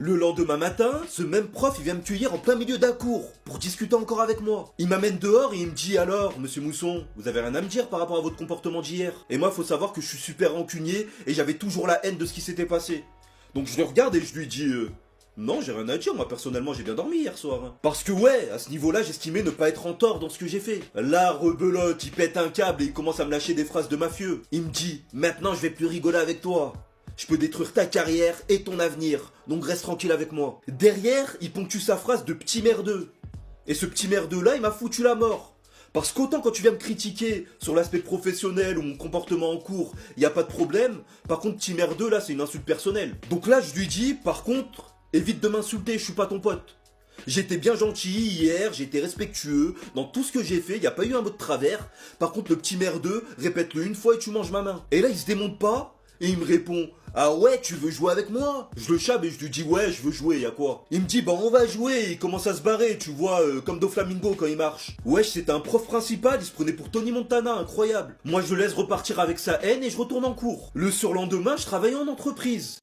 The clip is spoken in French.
Le lendemain matin, ce même prof il vient me cueillir en plein milieu d'un cours pour discuter encore avec moi. Il m'amène dehors et il me dit alors, monsieur Mousson, vous avez rien à me dire par rapport à votre comportement d'hier. Et moi faut savoir que je suis super rancunier et j'avais toujours la haine de ce qui s'était passé. Donc je le regarde et je lui dis non, j'ai rien à dire, moi personnellement j'ai bien dormi hier soir. Hein. Parce que ouais, à ce niveau-là, j'estimais ne pas être en tort dans ce que j'ai fait. Là, rebelote, il pète un câble et il commence à me lâcher des phrases de mafieux. Il me dit, maintenant je vais plus rigoler avec toi. Je peux détruire ta carrière et ton avenir, donc reste tranquille avec moi. Derrière, il ponctue sa phrase de petit merdeux. Et ce petit merdeux-là, il m'a foutu la mort. Parce qu'autant quand tu viens me critiquer sur l'aspect professionnel ou mon comportement en cours, il n'y a pas de problème. Par contre, petit merdeux, là, c'est une insulte personnelle. Donc là, je lui dis, par contre, évite de m'insulter, je suis pas ton pote. J'étais bien gentil hier, j'étais respectueux, dans tout ce que j'ai fait, il n'y a pas eu un mot de travers. Par contre, le petit merdeux, répète-le une fois et tu manges ma main. Et là, il se démonte pas, et il me répond, ah ouais, tu veux jouer avec moi? Je le chabe et je lui dis, ouais, je veux jouer, y'a quoi? Il me dit, bah on va jouer, il commence à se barrer, tu vois, comme Doflamingo quand il marche. Wesh, c'était un prof principal, il se prenait pour Tony Montana, incroyable. Moi, je le laisse repartir avec sa haine et je retourne en cours. Le surlendemain, je travaillais en entreprise.